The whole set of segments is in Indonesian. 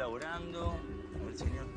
laburando. A ver, señor.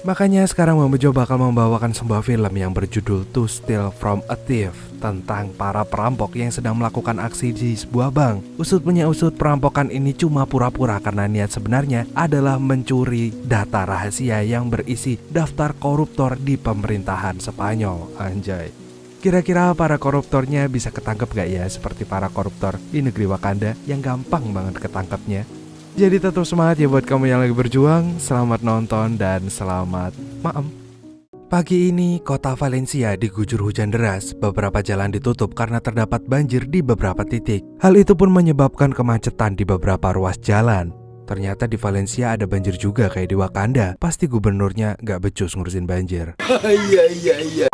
Makanya sekarang Bang Bejo bakal membawakan sebuah film yang berjudul To Steal From a Thief, tentang para perampok yang sedang melakukan aksi di sebuah bank. Usut punya usut, perampokan ini cuma pura-pura karena niat sebenarnya adalah mencuri data rahasia yang berisi daftar koruptor di pemerintahan Spanyol. Anjay. Kira-kira para koruptornya bisa ketangkep gak ya seperti para koruptor di negeri Wakanda yang gampang banget ketangkepnya? Jadi tetap semangat ya buat kamu yang lagi berjuang. Selamat nonton dan selamat maem. Pagi ini, kota Valencia diguyur hujan deras. Beberapa jalan ditutup karena terdapat banjir di beberapa titik. Hal itu pun menyebabkan kemacetan di beberapa ruas jalan. Ternyata di Valencia ada banjir juga kayak di Wakanda. Pasti gubernurnya gak becus ngurusin banjir. Iya.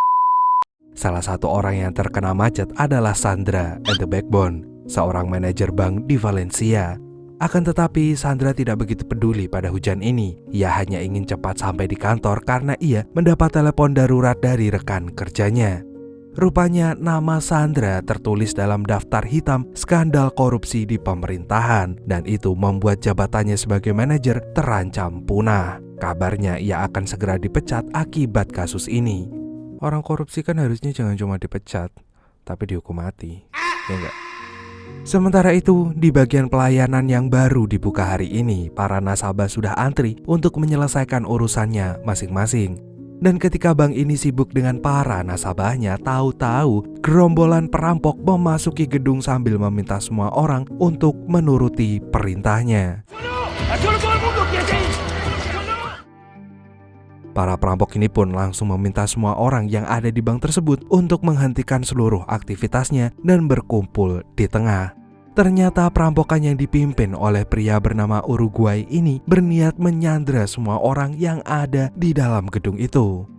Salah satu orang yang terkena macet adalah Sandra and the Backbone, seorang manajer bank di Valencia. Akan tetapi Sandra tidak begitu peduli pada hujan ini. Ia hanya ingin cepat sampai di kantor karena ia mendapat telepon darurat dari rekan kerjanya. Rupanya nama Sandra tertulis dalam daftar hitam skandal korupsi di pemerintahan, dan itu membuat jabatannya sebagai manajer terancam punah. Kabarnya ia akan segera dipecat akibat kasus ini. Orang korupsi kan harusnya jangan cuma dipecat, tapi dihukum mati. Ya enggak? Sementara itu, di bagian pelayanan yang baru dibuka hari ini, para nasabah sudah antri untuk menyelesaikan urusannya masing-masing. Dan ketika bank ini sibuk dengan para nasabahnya, tahu-tahu gerombolan perampok memasuki gedung sambil meminta semua orang untuk menuruti perintahnya. Para perampok ini pun langsung meminta semua orang yang ada di bank tersebut untuk menghentikan seluruh aktivitasnya dan berkumpul di tengah. Ternyata perampokan yang dipimpin oleh pria bernama Uruguay ini berniat menyandra semua orang yang ada di dalam gedung itu.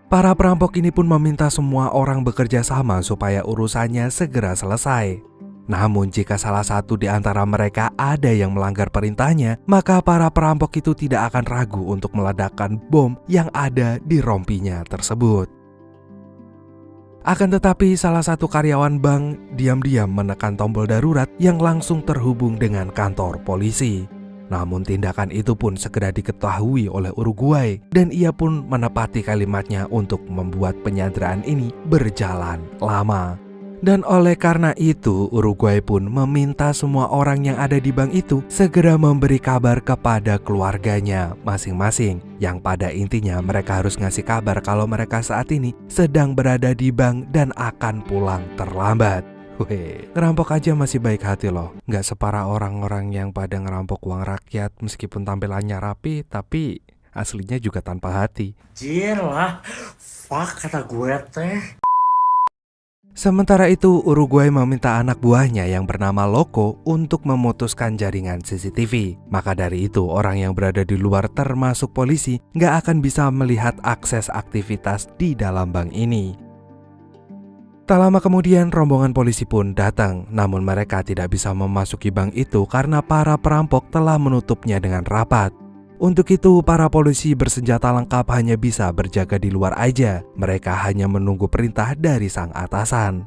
Para perampok ini pun meminta semua orang bekerja sama supaya urusannya segera selesai. Namun jika salah satu di antara mereka ada yang melanggar perintahnya, maka para perampok itu tidak akan ragu untuk meledakkan bom yang ada di rompinya tersebut. Akan tetapi salah satu karyawan bank diam-diam menekan tombol darurat yang langsung terhubung dengan kantor polisi. Namun tindakan itu pun segera diketahui oleh Uruguay, dan ia pun menepati kalimatnya untuk membuat penyanderaan ini berjalan lama. Dan oleh karena itu, Uruguay pun meminta semua orang yang ada di bank itu segera memberi kabar kepada keluarganya masing-masing. Yang pada intinya mereka harus ngasih kabar kalau mereka saat ini sedang berada di bank dan akan pulang terlambat. Weh, ngerampok aja masih baik hati loh. Nggak separah orang-orang yang pada ngerampok uang rakyat meskipun tampilannya rapi, tapi aslinya juga tanpa hati. Jir lah, fuck kata gue teh. Sementara itu, Uruguay meminta anak buahnya yang bernama Loco untuk memutuskan jaringan CCTV. Maka dari itu, orang yang berada di luar termasuk polisi nggak akan bisa melihat akses aktivitas di dalam bank ini. Tak lama kemudian, rombongan polisi pun datang. Namun mereka tidak bisa memasuki bank itu karena para perampok telah menutupnya dengan rapat. Untuk itu, para polisi bersenjata lengkap hanya bisa berjaga di luar aja. Mereka hanya menunggu perintah dari sang atasan.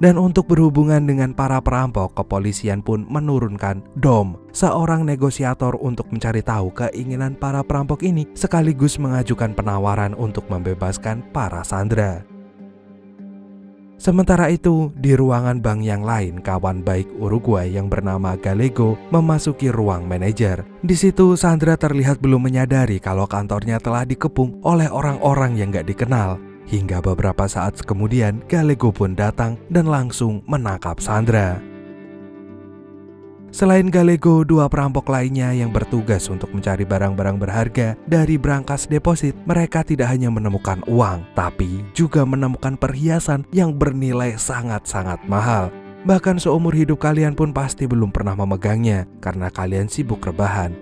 Dan untuk berhubungan dengan para perampok, kepolisian pun menurunkan Dom, seorang negosiator untuk mencari tahu keinginan para perampok ini sekaligus mengajukan penawaran untuk membebaskan para sandera. Sementara itu, di ruangan bank yang lain, kawan baik Uruguay yang bernama Gallego memasuki ruang manajer. Di situ, Sandra terlihat belum menyadari kalau kantornya telah dikepung oleh orang-orang yang gak dikenal. Hingga beberapa saat kemudian, Gallego pun datang dan langsung menangkap Sandra. Selain Gallego, dua perampok lainnya yang bertugas untuk mencari barang-barang berharga dari brankas deposit, mereka tidak hanya menemukan uang, tapi juga menemukan perhiasan yang bernilai sangat-sangat mahal. Bahkan seumur hidup kalian pun pasti belum pernah memegangnya, karena kalian sibuk rebahan.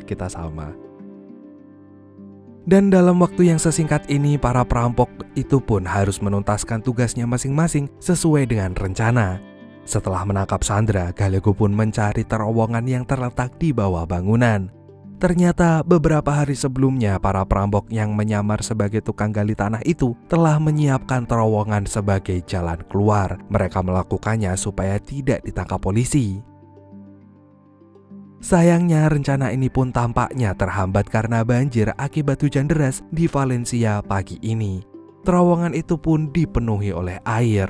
Kita sama. Dan dalam waktu yang sesingkat ini, para perampok itu pun harus menuntaskan tugasnya masing-masing sesuai dengan rencana. Setelah menangkap Sandra, Gallego pun mencari terowongan yang terletak di bawah bangunan. Ternyata beberapa hari sebelumnya para perampok yang menyamar sebagai tukang gali tanah itu telah menyiapkan terowongan sebagai jalan keluar. Mereka melakukannya supaya tidak ditangkap polisi. Sayangnya rencana ini pun tampaknya terhambat karena banjir akibat hujan deras di Valencia pagi ini. Terowongan itu pun dipenuhi oleh air.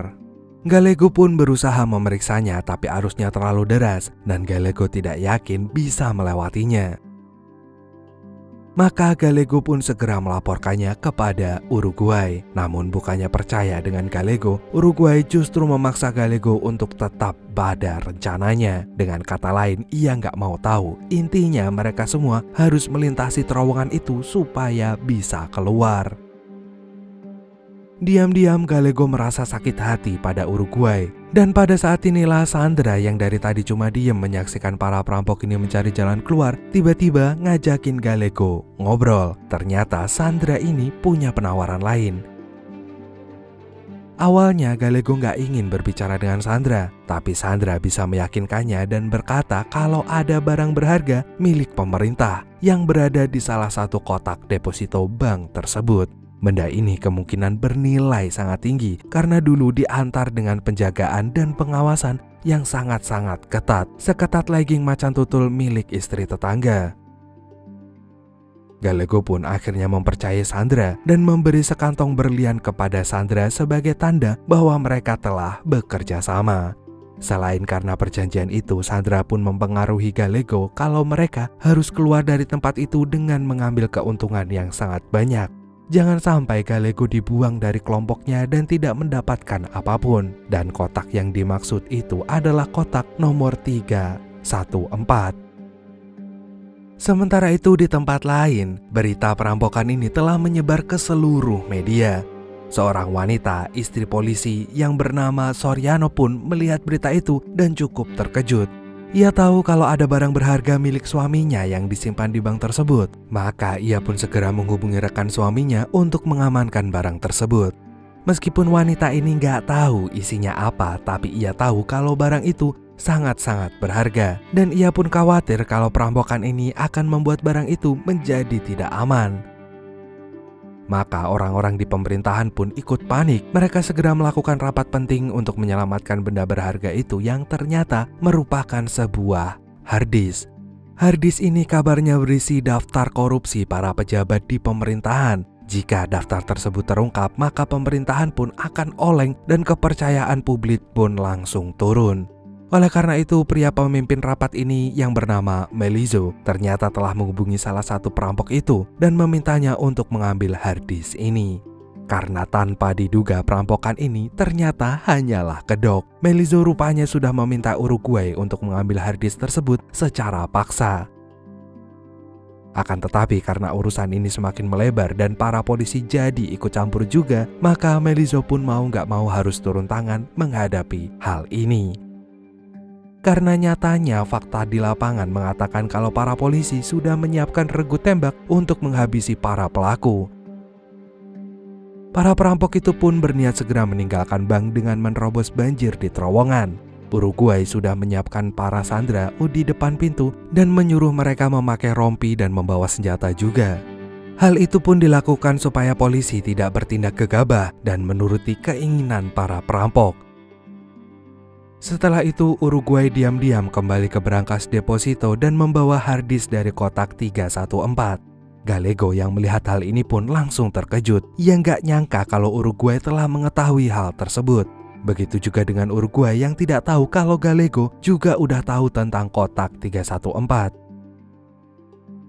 Gallego pun berusaha memeriksanya tapi arusnya terlalu deras dan Gallego tidak yakin bisa melewatinya. Maka Gallego pun segera melaporkannya kepada Uruguay. Namun bukannya percaya dengan Gallego, Uruguay justru memaksa Gallego untuk tetap pada rencananya. Dengan kata lain, ia nggak mau tahu. Intinya mereka semua harus melintasi terowongan itu supaya bisa keluar. Diam-diam Gallego merasa sakit hati pada Uruguay. Dan pada saat inilah Sandra yang dari tadi cuma diem menyaksikan para perampok ini mencari jalan keluar, tiba-tiba ngajakin Gallego ngobrol. Ternyata Sandra ini punya penawaran lain. Awalnya Gallego nggak ingin berbicara dengan Sandra, tapi Sandra bisa meyakinkannya dan berkata kalau ada barang berharga milik pemerintah yang berada di salah satu kotak deposito bank tersebut. Benda ini kemungkinan bernilai sangat tinggi karena dulu diantar dengan penjagaan dan pengawasan yang sangat-sangat ketat, seketat legging macan tutul milik istri tetangga. Gallego pun akhirnya mempercayai Sandra dan memberi sekantong berlian kepada Sandra sebagai tanda bahwa mereka telah bekerja sama. Selain karena perjanjian itu, Sandra pun mempengaruhi Gallego kalau mereka harus keluar dari tempat itu dengan mengambil keuntungan yang sangat banyak. Jangan sampai Gallego dibuang dari kelompoknya dan tidak mendapatkan apapun. Dan kotak yang dimaksud itu adalah kotak nomor 314. Sementara itu di tempat lain, berita perampokan ini telah menyebar ke seluruh media. Seorang wanita, istri polisi yang bernama Soriano pun melihat berita itu dan cukup terkejut. Ia tahu kalau ada barang berharga milik suaminya yang disimpan di bank tersebut. Maka ia pun segera menghubungi rekan suaminya untuk mengamankan barang tersebut. Meskipun wanita ini nggak tahu isinya apa, tapi ia tahu kalau barang itu sangat-sangat berharga. Dan ia pun khawatir kalau perampokan ini akan membuat barang itu menjadi tidak aman. Maka orang-orang di pemerintahan pun ikut panik. Mereka segera melakukan rapat penting untuk menyelamatkan benda berharga itu yang ternyata merupakan sebuah harddisk. Harddisk ini kabarnya berisi daftar korupsi para pejabat di pemerintahan. Jika daftar tersebut terungkap, maka pemerintahan pun akan oleng dan kepercayaan publik pun langsung turun. Oleh karena itu, pria pemimpin rapat ini yang bernama Melizzo ternyata telah menghubungi salah satu perampok itu dan memintanya untuk mengambil harddisk ini. Karena tanpa diduga perampokan ini ternyata hanyalah kedok. Melizzo rupanya sudah meminta Uruguay untuk mengambil harddisk tersebut secara paksa. Akan tetapi karena urusan ini semakin melebar dan para polisi jadi ikut campur juga, maka Melizzo pun mau gak mau harus turun tangan menghadapi hal ini. Karena nyatanya fakta di lapangan mengatakan kalau para polisi sudah menyiapkan regu tembak untuk menghabisi para pelaku. Para perampok itu pun berniat segera meninggalkan bank dengan menerobos banjir di terowongan. Uruguay sudah menyiapkan para sandera di depan pintu dan menyuruh mereka memakai rompi dan membawa senjata juga. Hal itu pun dilakukan supaya polisi tidak bertindak gegabah dan menuruti keinginan para perampok. Setelah itu Uruguay diam-diam kembali ke brankas deposito dan membawa harddisk dari kotak 314. Gallego yang melihat hal ini pun langsung terkejut. Ia nggak nyangka kalau Uruguay telah mengetahui hal tersebut. Begitu juga dengan Uruguay yang tidak tahu kalau Gallego juga udah tahu tentang kotak 314.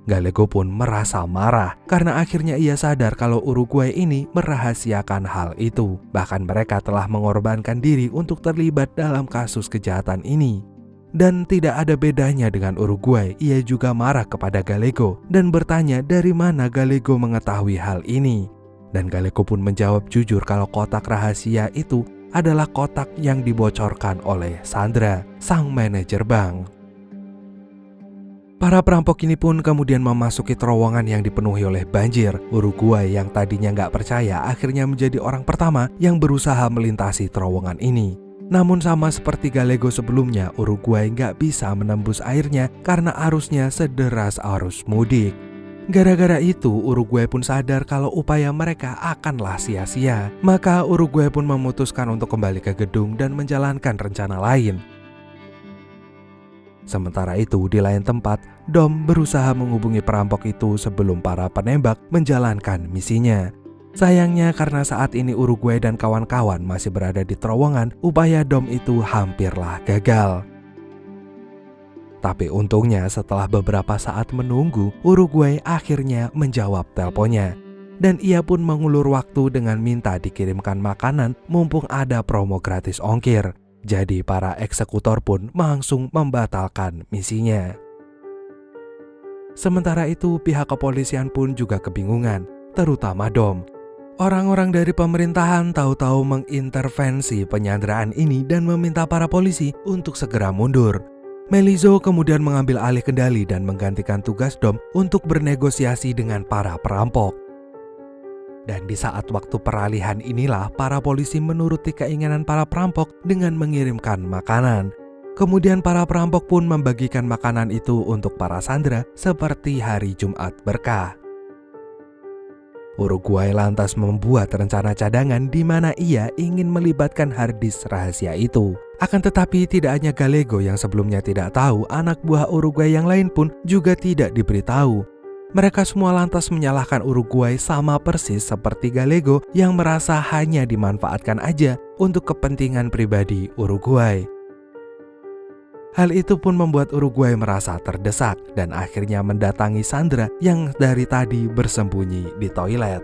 Gallego pun merasa marah karena akhirnya ia sadar kalau Uruguay ini merahasiakan hal itu. Bahkan mereka telah mengorbankan diri untuk terlibat dalam kasus kejahatan ini. Dan tidak ada bedanya dengan Uruguay, ia juga marah kepada Gallego dan bertanya dari mana Gallego mengetahui hal ini. Dan Gallego pun menjawab jujur kalau kotak rahasia itu adalah kotak yang dibocorkan oleh Sandra, sang manajer bank. Para perampok ini pun kemudian memasuki terowongan yang dipenuhi oleh banjir. Uruguay yang tadinya nggak percaya akhirnya menjadi orang pertama yang berusaha melintasi terowongan ini. Namun sama seperti Gallego sebelumnya, Uruguay nggak bisa menembus airnya karena arusnya sederas arus mudik. Gara-gara itu, Uruguay pun sadar kalau upaya mereka akanlah sia-sia. Maka Uruguay pun memutuskan untuk kembali ke gedung dan menjalankan rencana lain. Sementara itu, di lain tempat, Dom berusaha menghubungi perampok itu sebelum para penembak menjalankan misinya. Sayangnya karena saat ini Uruguay dan kawan-kawan masih berada di terowongan, upaya Dom itu hampirlah gagal. Tapi untungnya setelah beberapa saat menunggu, Uruguay akhirnya menjawab teleponnya. Dan ia pun mengulur waktu dengan minta dikirimkan makanan mumpung ada promo gratis ongkir. Jadi para eksekutor pun langsung membatalkan misinya. Sementara itu pihak kepolisian pun juga kebingungan, terutama Dom. Orang-orang dari pemerintahan tahu-tahu mengintervensi penyanderaan ini dan meminta para polisi untuk segera mundur. Melizzo kemudian mengambil alih kendali dan menggantikan tugas Dom untuk bernegosiasi dengan para perampok. Dan di saat waktu peralihan inilah para polisi menuruti keinginan para perampok dengan mengirimkan makanan. Kemudian para perampok pun membagikan makanan itu untuk para sandera seperti hari Jumat berkah. Uruguay lantas membuat rencana cadangan di mana ia ingin melibatkan harddisk rahasia itu. Akan tetapi tidak hanya Gallego yang sebelumnya tidak tahu, anak buah Uruguay yang lain pun juga tidak diberitahu. Mereka semua lantas menyalahkan Uruguay sama persis seperti Gallego yang merasa hanya dimanfaatkan aja untuk kepentingan pribadi Uruguay. Hal itu pun membuat Uruguay merasa terdesak dan akhirnya mendatangi Sandra yang dari tadi bersembunyi di toilet.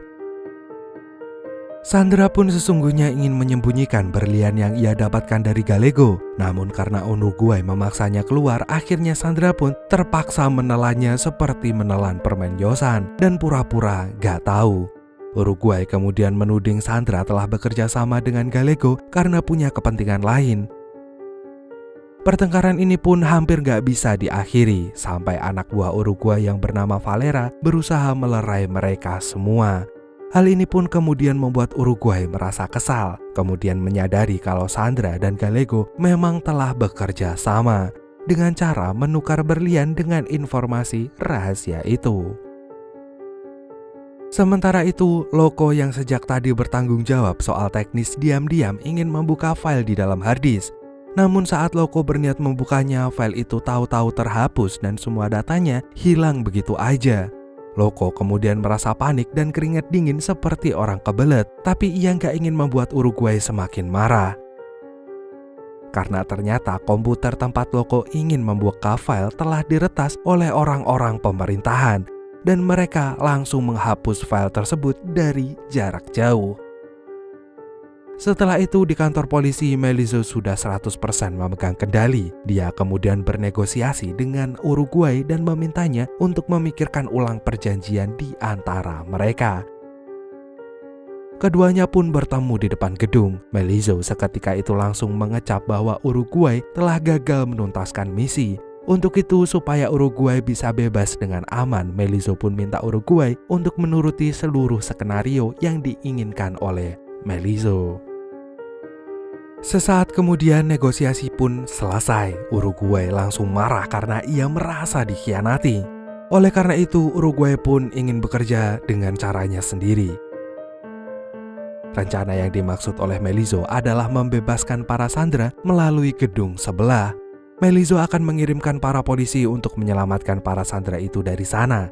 Sandra pun sesungguhnya ingin menyembunyikan berlian yang ia dapatkan dari Gallego. Namun karena Uruguay memaksanya keluar, akhirnya Sandra pun terpaksa menelannya seperti menelan permen yosan dan pura-pura gak tahu. Uruguay kemudian menuding Sandra telah bekerja sama dengan Gallego karena punya kepentingan lain. Pertengkaran ini pun hampir gak bisa diakhiri sampai anak buah Uruguay yang bernama Valera berusaha melerai mereka semua. Hal ini pun kemudian membuat Uruguay merasa kesal, kemudian menyadari kalau Sandra dan Gallego memang telah bekerja sama dengan cara menukar berlian dengan informasi rahasia itu. Sementara itu, Loco yang sejak tadi bertanggung jawab soal teknis diam-diam ingin membuka file di dalam harddisk. Namun saat Loco berniat membukanya, file itu tahu-tahu terhapus dan semua datanya hilang begitu aja. Loco kemudian merasa panik dan keringat dingin seperti orang kebelet, tapi ia nggak ingin membuat Uruguay semakin marah. Karena ternyata komputer tempat Loco ingin membuka file telah diretas oleh orang-orang pemerintahan, dan mereka langsung menghapus file tersebut dari jarak jauh. Setelah itu di kantor polisi, Melizzo sudah 100% memegang kendali. Dia kemudian bernegosiasi dengan Uruguay dan memintanya untuk memikirkan ulang perjanjian di antara mereka. Keduanya pun bertemu di depan gedung. Melizzo seketika itu langsung mengecap bahwa Uruguay telah gagal menuntaskan misi. Untuk itu, supaya Uruguay bisa bebas dengan aman, Melizzo pun minta Uruguay untuk menuruti seluruh skenario yang diinginkan oleh Melizzo. Sesaat kemudian negosiasi pun selesai. Uruguay langsung marah karena ia merasa dikhianati. Oleh karena itu, Uruguay pun ingin bekerja dengan caranya sendiri. Rencana yang dimaksud oleh Melizzo adalah membebaskan para sandera melalui gedung sebelah. Melizzo akan mengirimkan para polisi untuk menyelamatkan para sandera itu dari sana.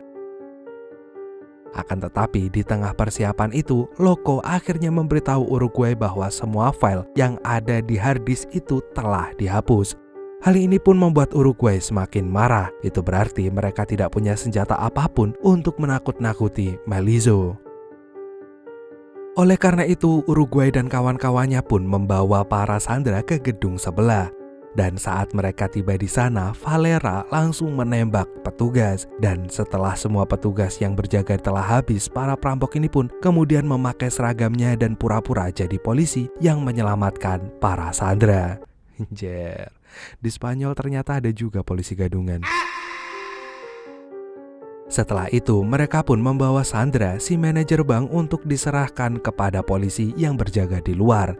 Akan tetapi di tengah persiapan itu, Loco akhirnya memberitahu Uruguay bahwa semua file yang ada di harddisk itu telah dihapus. Hal ini pun membuat Uruguay semakin marah. Itu berarti mereka tidak punya senjata apapun untuk menakut-nakuti Melizzo. Oleh karena itu, Uruguay dan kawan-kawannya pun membawa para sandera ke gedung sebelah. Dan saat mereka tiba di sana, Valera langsung menembak petugas. Dan setelah semua petugas yang berjaga telah habis, para perampok ini pun kemudian memakai seragamnya dan pura-pura jadi polisi yang menyelamatkan para sandera. Anjir, di Spanyol ternyata ada juga polisi gadungan. Setelah itu, mereka pun membawa Sandra, si manajer bank, untuk diserahkan kepada polisi yang berjaga di luar.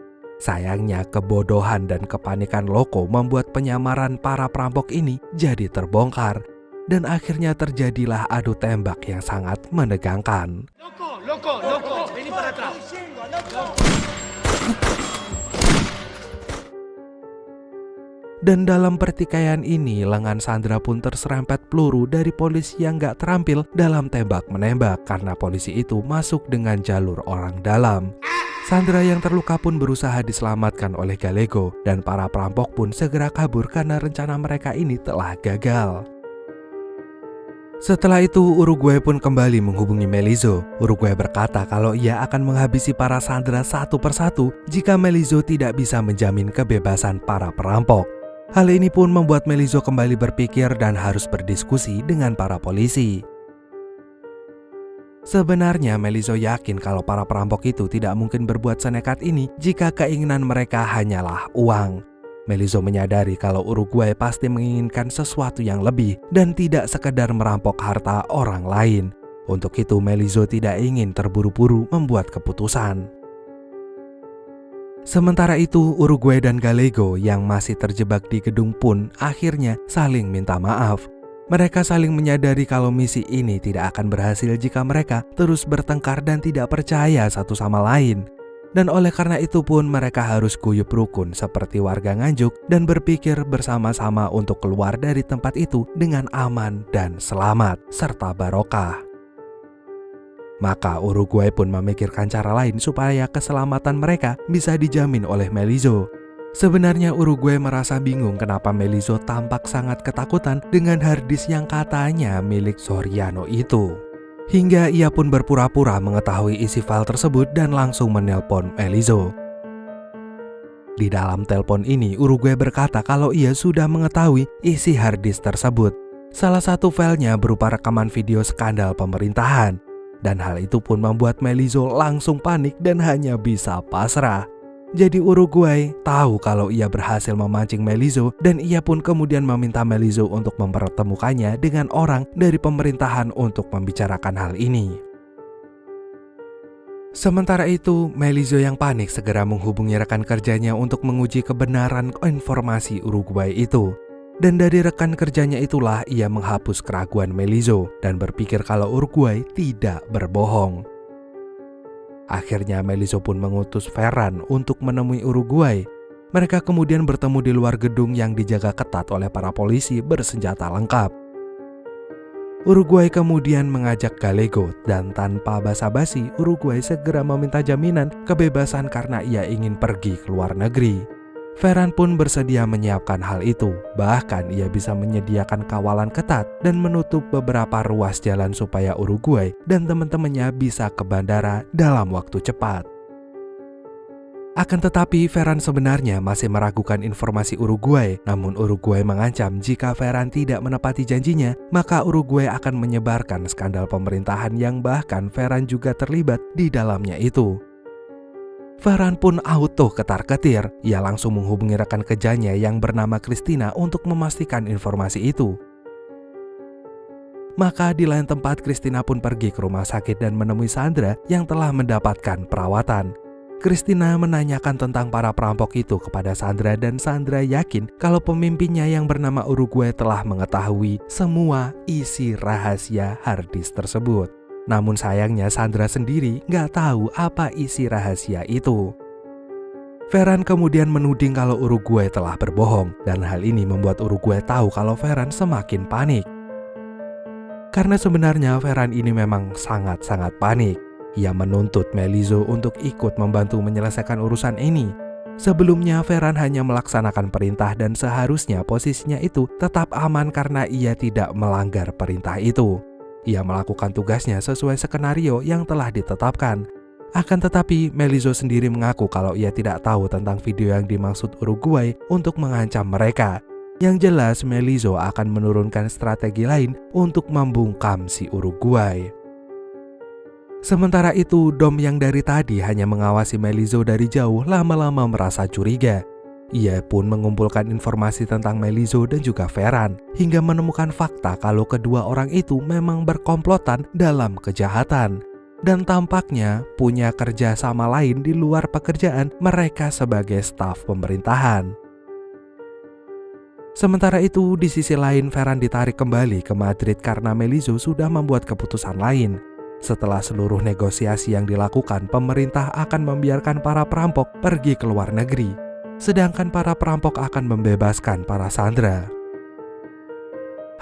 Sayangnya kebodohan dan kepanikan Loco membuat penyamaran para perampok ini jadi terbongkar. Dan akhirnya terjadilah adu tembak yang sangat menegangkan. Loco, vení para atrás. Dan dalam pertikaian ini, lengan Sandra pun terserempet peluru dari polisi yang gak terampil dalam tembak-menembak karena polisi itu masuk dengan jalur orang dalam. Sandra yang terluka pun berusaha diselamatkan oleh Gallego dan para perampok pun segera kabur karena rencana mereka ini telah gagal. Setelah itu, Uruguay pun kembali menghubungi Melizzo. Uruguay berkata kalau ia akan menghabisi para Sandra satu persatu jika Melizzo tidak bisa menjamin kebebasan para perampok. Hal ini pun membuat Melizzo kembali berpikir dan harus berdiskusi dengan para polisi. Sebenarnya Melizzo yakin kalau para perampok itu tidak mungkin berbuat senekat ini jika keinginan mereka hanyalah uang. Melizzo menyadari kalau Uruguay pasti menginginkan sesuatu yang lebih dan tidak sekedar merampok harta orang lain. Untuk itu Melizzo tidak ingin terburu-buru membuat keputusan. Sementara itu Uruguay dan Gallego yang masih terjebak di gedung pun akhirnya saling minta maaf. Mereka saling menyadari kalau misi ini tidak akan berhasil jika mereka terus bertengkar dan tidak percaya satu sama lain. Dan oleh karena itu pun mereka harus guyup rukun seperti warga Nganjuk dan berpikir bersama-sama untuk keluar dari tempat itu dengan aman dan selamat serta barokah. Maka Uruguay pun memikirkan cara lain supaya keselamatan mereka bisa dijamin oleh Melizzo. Sebenarnya Uruguay merasa bingung kenapa Melizzo tampak sangat ketakutan dengan harddisk yang katanya milik Soriano itu. Hingga ia pun berpura-pura mengetahui isi file tersebut dan langsung menelpon Melizzo. Di dalam telepon ini Uruguay berkata kalau ia sudah mengetahui isi harddisk tersebut. Salah satu filenya berupa rekaman video skandal pemerintahan. Dan hal itu pun membuat Melizzo langsung panik dan hanya bisa pasrah. Jadi Uruguay tahu kalau ia berhasil memancing Melizzo dan ia pun kemudian meminta Melizzo untuk mempertemukannya dengan orang dari pemerintahan untuk membicarakan hal ini. Sementara itu, Melizzo yang panik segera menghubungi rekan kerjanya untuk menguji kebenaran informasi Uruguay itu. Dan dari rekan kerjanya itulah ia menghapus keraguan Melizzo dan berpikir kalau Uruguay tidak berbohong. Akhirnya Melizzo pun mengutus Ferran untuk menemui Uruguay. Mereka kemudian bertemu di luar gedung yang dijaga ketat oleh para polisi bersenjata lengkap. Uruguay kemudian mengajak Gallego dan tanpa basa-basi Uruguay segera meminta jaminan kebebasan karena ia ingin pergi ke luar negeri. Ferran pun bersedia menyiapkan hal itu, bahkan ia bisa menyediakan kawalan ketat dan menutup beberapa ruas jalan supaya Uruguay dan teman-temannya bisa ke bandara dalam waktu cepat. Akan tetapi Ferran sebenarnya masih meragukan informasi Uruguay, namun Uruguay mengancam jika Ferran tidak menepati janjinya, maka Uruguay akan menyebarkan skandal pemerintahan yang bahkan Ferran juga terlibat di dalamnya itu. Ferran pun auto ketar-ketir. Ia langsung menghubungi rekan kerjanya yang bernama Christina untuk memastikan informasi itu. Maka di lain tempat Christina pun pergi ke rumah sakit dan menemui Sandra yang telah mendapatkan perawatan. Christina menanyakan tentang para perampok itu kepada Sandra dan Sandra yakin kalau pemimpinnya yang bernama Uruguay telah mengetahui semua isi rahasia harddisk tersebut. Namun sayangnya Sandra sendiri gak tahu apa isi rahasia itu. Ferran kemudian menuding kalau Uruguay telah berbohong dan hal ini membuat Uruguay tahu kalau Ferran semakin panik. Karena sebenarnya Ferran ini memang sangat-sangat panik. Ia menuntut Melizzo untuk ikut membantu menyelesaikan urusan ini. Sebelumnya Ferran hanya melaksanakan perintah dan seharusnya posisinya itu tetap aman karena ia tidak melanggar perintah itu. Ia melakukan tugasnya sesuai skenario yang telah ditetapkan. Akan tetapi Melizzo sendiri mengaku kalau ia tidak tahu tentang video yang dimaksud Uruguay untuk mengancam mereka. Yang jelas Melizzo akan menurunkan strategi lain untuk membungkam si Uruguay. Sementara itu Dom yang dari tadi hanya mengawasi Melizzo dari jauh lama-lama merasa curiga. Ia pun mengumpulkan informasi tentang Melizzo dan juga Ferran hingga menemukan fakta kalau kedua orang itu memang berkomplotan dalam kejahatan. dan tampaknya punya kerja sama lain di luar pekerjaan mereka sebagai staf pemerintahan. Sementara itu, di sisi lain Ferran ditarik kembali ke Madrid karena Melizzo sudah membuat keputusan lain. Setelah seluruh negosiasi yang dilakukan, pemerintah akan membiarkan para perampok pergi ke luar negeri, sedangkan para perampok akan membebaskan para sandera.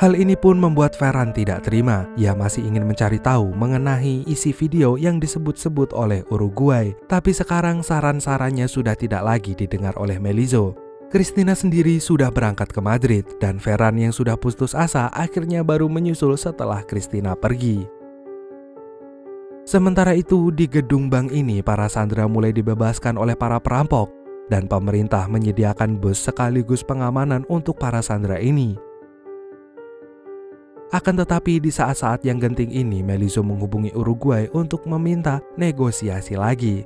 Hal ini pun membuat Ferran tidak terima. Ia masih ingin mencari tahu mengenai isi video yang disebut-sebut oleh Uruguay. Tapi sekarang saran-sarannya sudah tidak lagi didengar oleh Melizzo. Cristina sendiri sudah berangkat ke Madrid dan Ferran yang sudah putus asa akhirnya baru menyusul setelah Cristina pergi. Sementara itu, di gedung bank ini para sandera mulai dibebaskan oleh para perampok dan pemerintah menyediakan bus sekaligus pengamanan untuk para sandera ini. Akan tetapi di saat-saat yang genting ini Melizzo menghubungi Uruguay untuk meminta negosiasi lagi.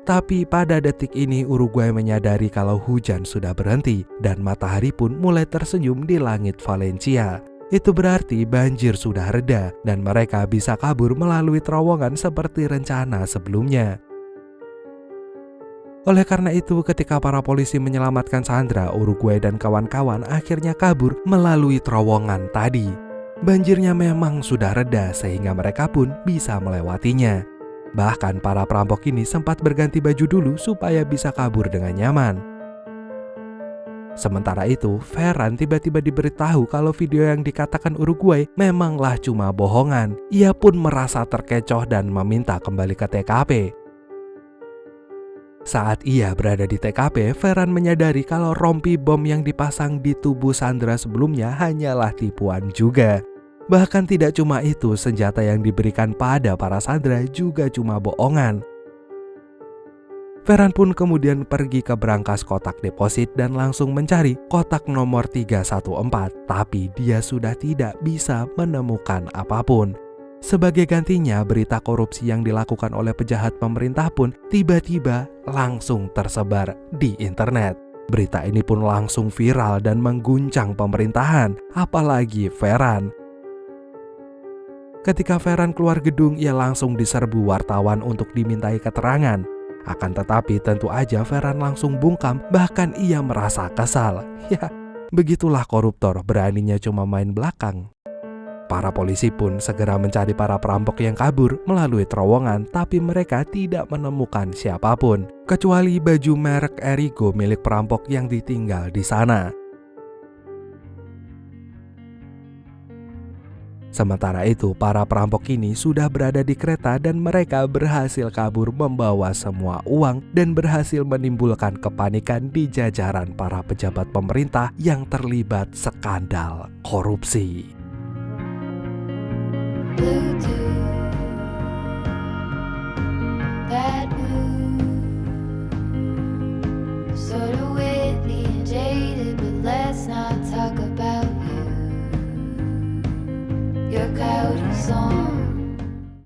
Tapi pada detik ini Uruguay menyadari kalau hujan sudah berhenti dan matahari pun mulai tersenyum di langit Valencia. Itu berarti banjir sudah reda dan mereka bisa kabur melalui terowongan seperti rencana sebelumnya. Oleh karena itu, ketika para polisi menyelamatkan Sandra, Uruguay dan kawan-kawan akhirnya kabur melalui terowongan tadi. Banjirnya memang sudah reda sehingga mereka pun bisa melewatinya. Bahkan para perampok ini sempat berganti baju dulu supaya bisa kabur dengan nyaman. Sementara itu, Ferran tiba-tiba diberitahu kalau video yang dikatakan Uruguay memanglah cuma bohongan. Ia pun merasa terkecoh dan meminta kembali ke TKP. Saat ia berada di TKP, Ferran menyadari kalau rompi bom yang dipasang di tubuh Sandra sebelumnya hanyalah tipuan juga. Bahkan tidak cuma itu, senjata yang diberikan pada para sandera juga cuma bohongan. Ferran pun kemudian pergi ke brankas kotak deposit dan langsung mencari kotak nomor 314, tapi dia sudah tidak bisa menemukan apapun. Sebagai gantinya, berita korupsi yang dilakukan oleh pejahat pemerintah pun tiba-tiba langsung tersebar di internet. Berita ini pun langsung viral dan mengguncang pemerintahan, apalagi Ferran. Ketika Ferran keluar gedung, ia langsung diserbu wartawan untuk dimintai keterangan. Akan tetapi tentu aja Ferran langsung bungkam, bahkan ia merasa kesal. Ya, begitulah koruptor, beraninya cuma main belakang. Para polisi pun segera mencari para perampok yang kabur melalui terowongan, tapi mereka tidak menemukan siapapun, kecuali baju merek Erigo milik perampok yang ditinggal di sana. Sementara itu, para perampok ini sudah berada di kereta dan mereka berhasil kabur membawa semua uang dan berhasil menimbulkan kepanikan di jajaran para pejabat pemerintah yang terlibat skandal korupsi. Your couch is on